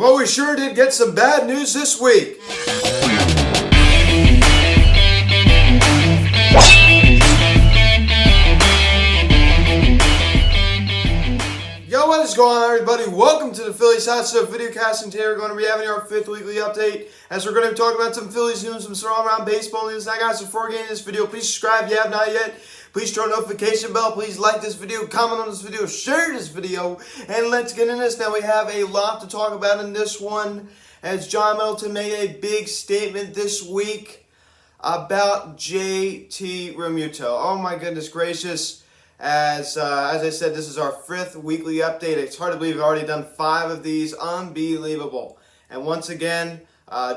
Well, we sure did get some bad news this week. Yo, what is going on, everybody? Welcome to the Phillies Hot Stuff video casting. Today we're going to be having our 5th weekly update as we're going to be talking about some Phillies news, some all around baseball news. Now, guys, before getting into this video, please subscribe if you have not yet. Please turn on the notification bell. Please like this video, comment on this video, share this video, and let's get into this. Now, we have a lot to talk about in this one as John Middleton made a big statement this week about JT Realmuto. Oh, my goodness gracious. As I said, this is our 5th weekly update. It's hard to believe we've already done 5 of these. Unbelievable. And once again,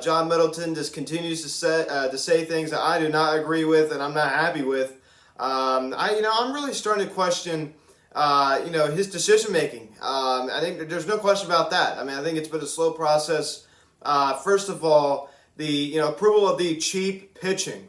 John Middleton just continues to say things that I do not agree with and I'm not happy with. I'm really starting to question, his decision making. I think there's no question about that. I mean, I think it's been a slow process. First of all, the approval of the cheap pitching,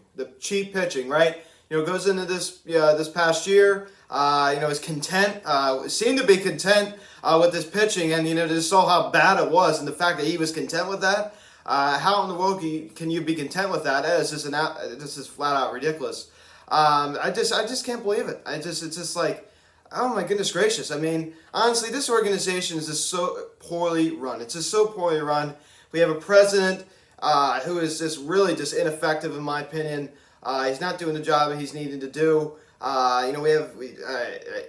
right? Goes into this past year. Is content, seemed to be content with this pitching, and just saw how bad it was, and the fact that he was content with that. How in the world can you be content with that? This is flat out ridiculous. I just can't believe it. It's just like, oh my goodness gracious. I mean, honestly, this organization is just so poorly run. It's just so poorly run. We have a president who is just really just ineffective in my opinion. He's not doing the job that he's needing to do. We have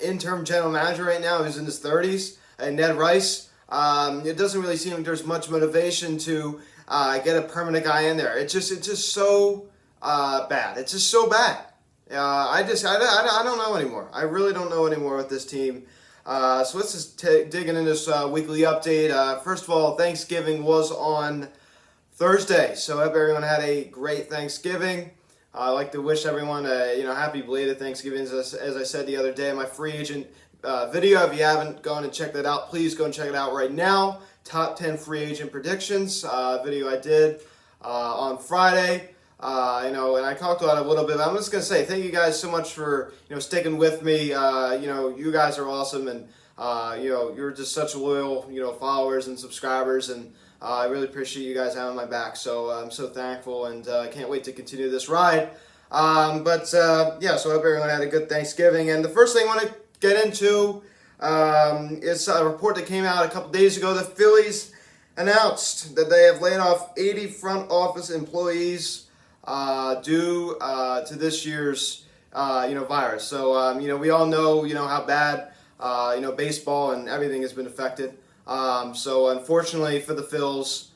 interim general manager right now who's in his 30s, Ned Rice. It doesn't really seem like there's much motivation to get a permanent guy in there. It's just so bad. It's just so bad. I don't know anymore. I really don't know anymore with this team. So let's just dig into this weekly update. First of all, Thanksgiving was on Thursday, so I hope everyone had a great Thanksgiving. I'd like to wish everyone a happy belated Thanksgiving. As I said the other day in my free agent video, if you haven't gone and checked that out, please go and check it out right now. Top 10 free agent predictions video I did on Friday. And I talked about it a little bit. But I'm just gonna say thank you guys so much for sticking with me. You guys are awesome, and you're just such loyal followers and subscribers, and I really appreciate you guys having my back. So I'm so thankful, and I can't wait to continue this ride. So I hope everyone had a good Thanksgiving. And the first thing I want to get into is a report that came out a couple days ago. The Phillies announced that they have laid off 80 front office employees due to this year's virus. So we all know how bad baseball and everything has been affected. So unfortunately for the Phils,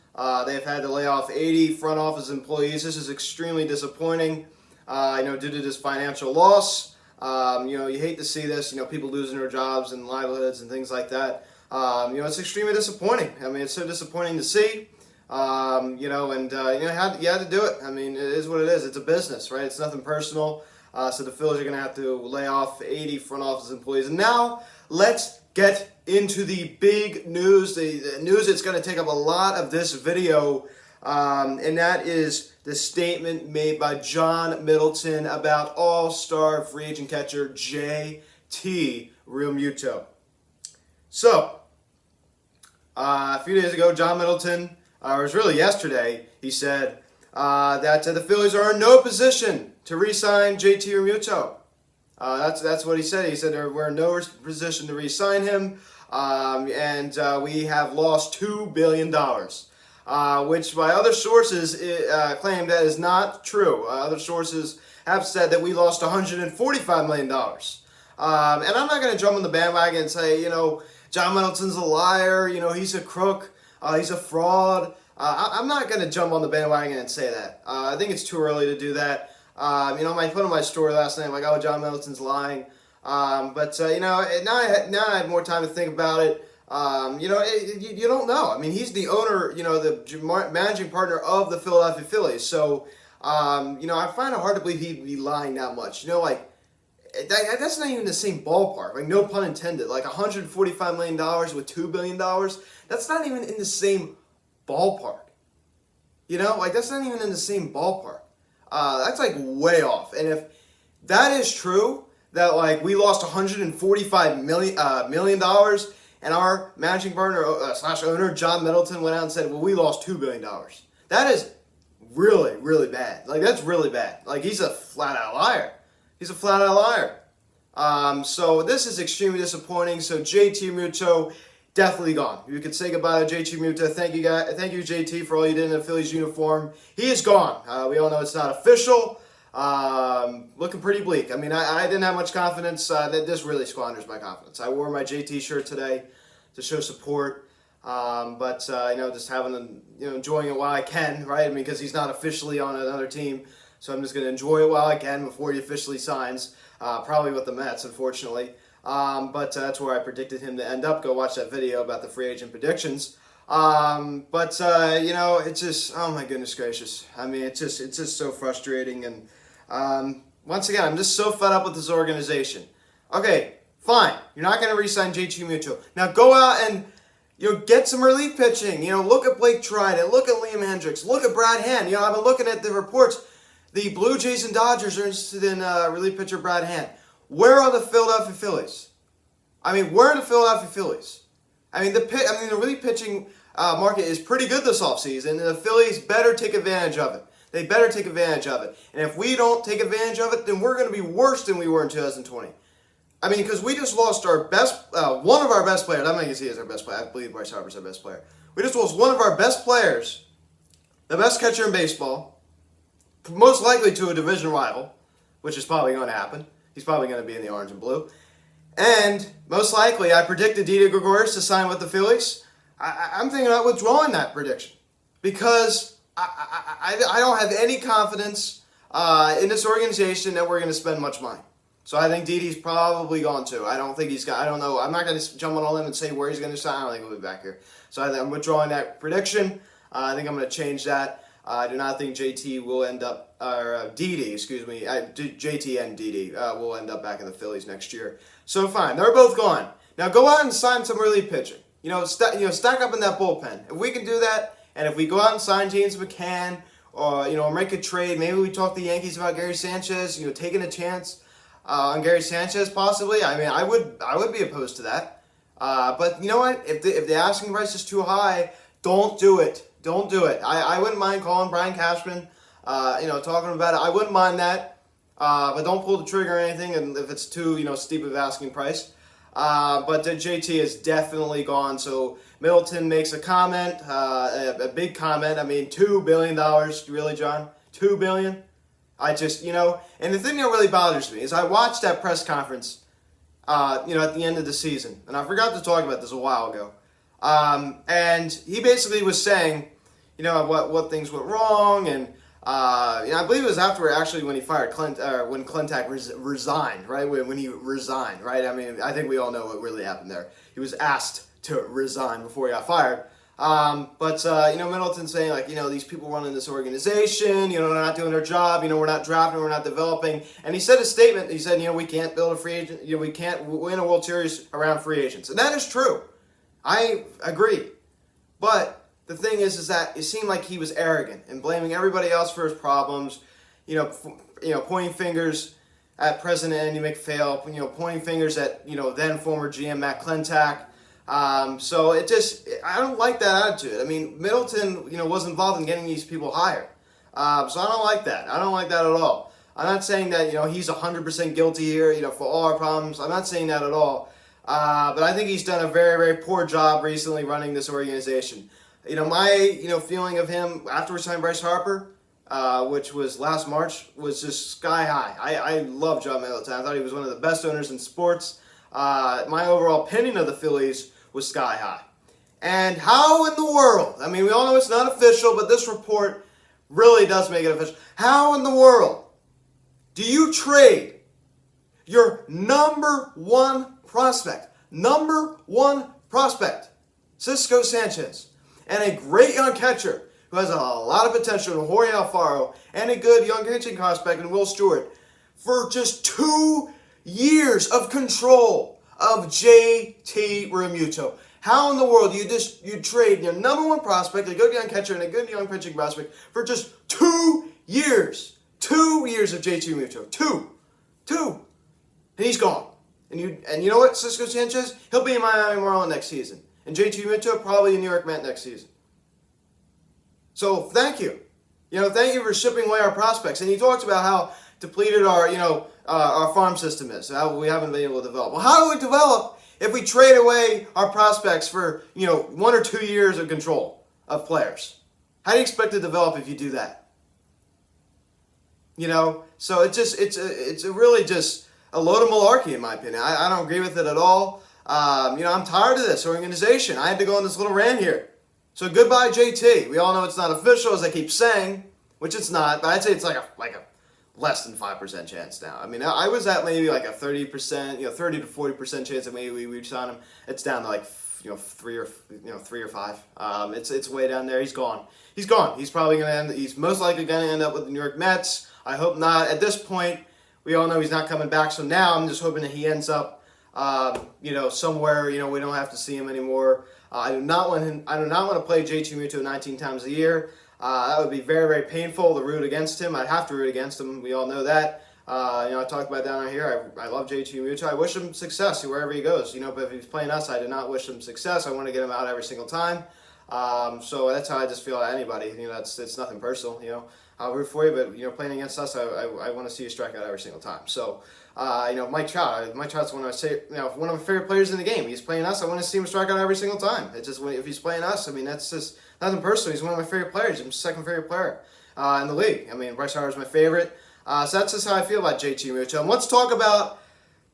they've had to lay off 80 front office employees. This is extremely disappointing, due to this financial loss. You hate to see this, people losing their jobs and livelihoods and things like that. It's extremely disappointing. I mean, it's so disappointing to see, you had to do it. I mean, it is what it is. It's a business, right? It's nothing personal. So the Phillies are going to have to lay off 80 front office employees. And now let's get into the big news, the news that's going to take up a lot of this video, and that is the statement made by John Middleton about all-star free agent catcher JT Realmuto. So, a few days ago, John Middleton, or it was really yesterday, he said that the Phillies are in no position to re-sign JT Realmuto. That's what he said. He said we're in no position to re-sign him, and we have lost $2 billion, which by other sources claim that is not true. Other sources have said that we lost $145 million. And I'm not going to jump on the bandwagon and say, John Middleton's a liar, he's a crook, he's a fraud. I'm not going to jump on the bandwagon and say that. I think it's too early to do that. I put on my story last night, like, oh, John Middleton's lying. Now I have more time to think about it. You don't know. I mean, he's the owner, the managing partner of the Philadelphia Phillies. So, I find it hard to believe he'd be lying that much. That's not even the same ballpark. Like, no pun intended. Like, $145 million with $2 billion, that's not even in the same ballpark. That's not even in the same ballpark. That's like way off. And if that is true, that like we lost $145 million and our managing partner slash owner, John Middleton, went out and said, well, we lost $2 billion. That is really, really bad. Like, that's really bad. Like, he's a flat-out liar. He's a flat-out liar. So this is extremely disappointing. So JT Realmuto, definitely gone. You could say goodbye to JT Realmuto. Thank you, guys. Thank you, JT, for all you did in the Phillies uniform. He is gone. We all know it's not official. Looking pretty bleak. I mean, I didn't have much confidence. That this really squanders my confidence. I wore my JT shirt today to show support. But just having enjoying it while I can, right? I mean, because he's not officially on another team, so I'm just going to enjoy it while I can before he officially signs. Probably with the Mets, unfortunately. But that's where I predicted him to end up. Go watch that video about the free agent predictions. It's just, oh my goodness gracious. I mean, it's just so frustrating. And once again, I'm just so fed up with this organization. Okay, fine. You're not going to re-sign JT Realmuto. Now go out and get some relief pitching. Look at Blake Trinan. Look at Liam Hendricks. Look at Brad Hand. I've been looking at the reports. The Blue Jays and Dodgers are interested in relief pitcher Brad Hand. Where are the Philadelphia Phillies? I mean, where are the Philadelphia Phillies? I mean, the relief pitching market is pretty good this offseason, and the Phillies better take advantage of it. They better take advantage of it. And if we don't take advantage of it, then we're going to be worse than we were in 2020. I mean, because we just lost our best, one of our best players. I'm not going to say he's our best player. I believe Bryce Harper's our best player. We just lost one of our best players, the best catcher in baseball, most likely to a division rival, which is probably going to happen. He's probably going to be in the orange and blue. And most likely, I predicted Didi Gregorius to sign with the Phillies. I'm thinking about withdrawing that prediction because I don't have any confidence in this organization that we're going to spend much money. So I think Didi's probably gone too. I don't think he's got. I don't know. I'm not going to jump on a limb and say where he's going to sign. I don't think he'll be back here. So I'm withdrawing that prediction. I think I'm going to change that. I do not think JT will end up, or Didi, excuse me, JT and Didi will end up back in the Phillies next year. So fine, they're both gone. Now go out and sign some relief pitching. Stack up in that bullpen. If we can do that, and if we go out and sign James McCann, or make a trade, maybe we talk to the Yankees about Gary Sanchez, taking a chance on Gary Sanchez possibly. I mean, I would be opposed to that. But you know what? If the asking price is too high, don't do it. Don't do it. I wouldn't mind calling Brian Cashman, talking about it. I wouldn't mind that. But don't pull the trigger or anything, and if it's too, steep of asking price. But JT is definitely gone. So Middleton makes a comment, a big comment. I mean, $2 billion, really, John? $2 billion? I just, and the thing that really bothers me is I watched that press conference, at the end of the season, and I forgot to talk about this a while ago. And he basically was saying, what things went wrong, and I believe it was after actually when he fired when Clintack resigned, right? When he resigned, right? I mean, I think we all know what really happened there. He was asked to resign before he got fired. But Middleton saying these people running this organization, they're not doing their job. We're not drafting, we're not developing. And he said a statement. He said, we can't build a free agent. We can't win a World Series around free agents, and that is true. I agree. But the thing is that it seemed like he was arrogant and blaming everybody else for his problems. Pointing fingers at President Andy McPhail. Pointing fingers at then former GM Matt Clintack. So I don't like that attitude. I mean, Middleton, was involved in getting these people hired. So I don't like that. I don't like that at all. I'm not saying that, he's 100% guilty here, for all our problems. I'm not saying that at all. But I think he's done a very, very poor job recently running this organization. My, feeling of him after we signed Bryce Harper, which was last March, was just sky high. I love John Middleton. I thought he was one of the best owners in sports. My overall opinion of the Phillies was sky high. And how in the world, I mean, we all know it's not official, but this report really does make it official. How in the world do you trade your number one prospect, Cisco Sanchez, and a great young catcher who has a lot of potential in Jorge Alfaro, and a good young pitching prospect in Will Stewart, for just 2 years of control of JT Realmuto? How in the world do you trade your number one prospect, a good young catcher, and a good young pitching prospect for just 2 years? 2 years of JT Realmuto. Two. And he's gone. And you know what, Cisco Sanchez? He'll be in Miami Marlin next season. And JT Realmuto probably in New York Met next season. So thank you. Thank you for shipping away our prospects. And he talks about how depleted our farm system is. How we haven't been able to develop. Well, how do we develop if we trade away our prospects for 1 or 2 years of control of players? How do you expect to develop if you do that? So it's really just a load of malarkey in my opinion. I don't agree with it at all. I'm tired of this organization. I had to go on this little rant here. So goodbye JT. We all know it's not official, as I keep saying, which it's not, but I'd say it's like a less than 5% chance now. I mean, I was at maybe like a 30%, 30 to 40% chance that maybe we sign him. It's down to like 3 or 5. It's way down there. He's gone. He's gone. He's probably gonna end. He's most likely gonna end up with the New York Mets. I hope not. At this point, we all know he's not coming back. So now I'm just hoping that he ends up, somewhere. We don't have to see him anymore. I do not want him. I do not want to play JT Realmuto 19 times a year. That would be very, very painful to root against him. I'd have to root against him. We all know that. I talked about down here. I love JT Realmuto. I wish him success wherever he goes. But if he's playing us, I do not wish him success. I want to get him out every single time. So that's how I just feel about anybody. It's nothing personal. I'll root for you, but playing against us, I want to see you strike out every single time. So, Mike Trout's one of my favorite players in the game. He's playing us. I want to see him strike out every single time. It's just if he's playing us, that's just nothing personal. He's one of my favorite players. I'm his second favorite player in the league. Bryce Harper's my favorite. So that's just how I feel about JT Realmuto. And let's talk about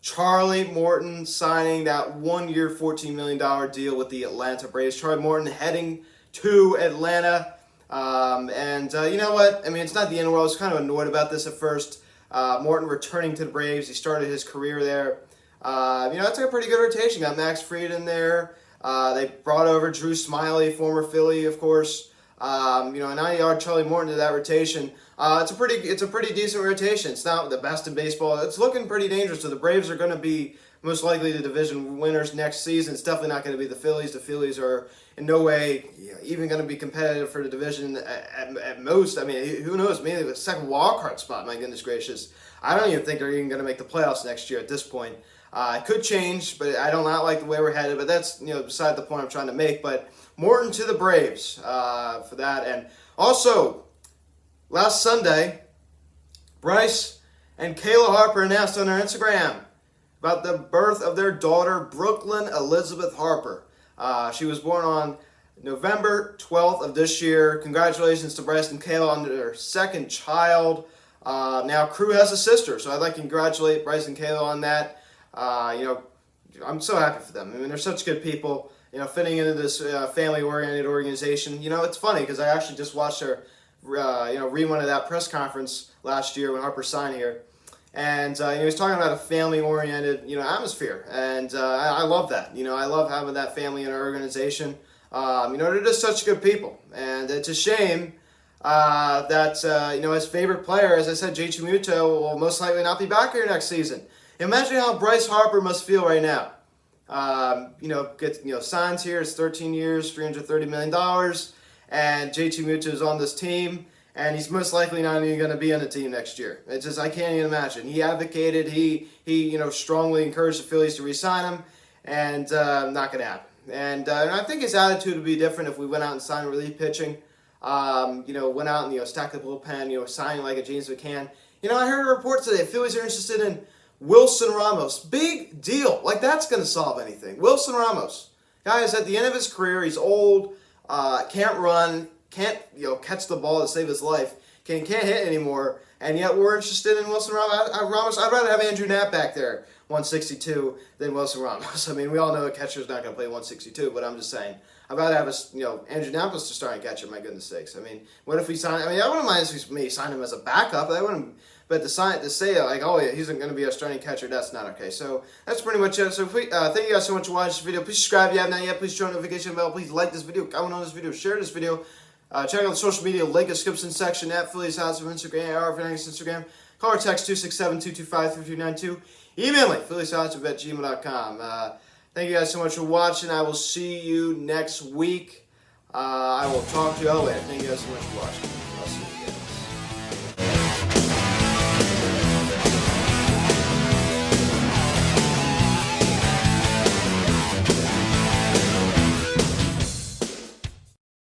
Charlie Morton signing that 1-year, $14 million deal with the Atlanta Braves. Charlie Morton heading to Atlanta. You know what? It's not the end of the world. I was kind of annoyed about this at first. Morton returning to the Braves. He started his career there. That's like a pretty good rotation. Got Max Fried in there. They brought over Drew Smyly, former Philly, of course. And now you add Charlie Morton to that rotation. It's a pretty decent rotation. It's not the best in baseball. It's looking pretty dangerous. So the Braves are going to be most likely the division winners next season. It's definitely not going to be the Phillies. The Phillies are in no way even going to be competitive for the division at most. Who knows? Maybe the second wild card spot. My goodness gracious. I don't even think they're even going to make the playoffs next year at this point. It could change, but I do not like the way we're headed. But that's beside the point I'm trying to make. But Morton to the Braves for that. And also, last Sunday, Bryce and Kayla Harper announced on their Instagram about the birth of their daughter, Brooklyn Elizabeth Harper. She was born on November 12th of this year. Congratulations to Bryce and Kayla on their second child. Now, Crew has a sister, so I'd like to congratulate Bryce and Kayla on that. I'm so happy for them. They're such good people, fitting into this family-oriented organization. It's funny because I actually just watched her, rerun of that press conference last year when Harper signed here. And, he was talking about a family-oriented, atmosphere. And I love that. I love having that family in our organization. They're just such good people. And it's a shame that, his favorite player, as I said, JT Realmuto, will most likely not be back here next season. Imagine how Bryce Harper must feel right now. Gets, signs here. It's 13 years, $330 million. And JT Realmuto is on this team. And he's most likely not even going to be on the team next year. It's just, I can't even imagine. He advocated, he strongly encouraged the Phillies to re-sign him, and not going to happen. And I think his attitude would be different if we went out and signed relief pitching. Went out and, stacked the bullpen, signing like a James McCann. I heard a report today, the Phillies are interested in Wilson Ramos. Big deal. Like, that's going to solve anything. Wilson Ramos. Guy is at the end of his career. He's old, can't run, can't catch the ball to save his life, can't hit anymore, and yet we're interested in Wilson Ramos. I'd rather have Andrew Knapp back there, 162, than Wilson Ramos. We all know a catcher's not going to play 162, but I'm just saying, I'd rather have Andrew Knapp as the starting catcher. My goodness sakes. What if we sign? I wouldn't mind if we sign him as a backup. I wouldn't. But to say like, oh yeah, he's going to be a starting catcher, that's not okay. So that's pretty much it. So thank you guys so much for watching this video. Please subscribe if you have not yet. Please turn on the notification bell. Please like this video, comment on this video, share this video. Check out the social media link description section at Phillies House of Instagram, or Instagram. Call or text 267-225-3292. Email me, phillieshouse@gmail.com. Thank you guys so much for watching. I will see you next week. I will talk to you all later. Thank you guys so much for watching. I'll see you.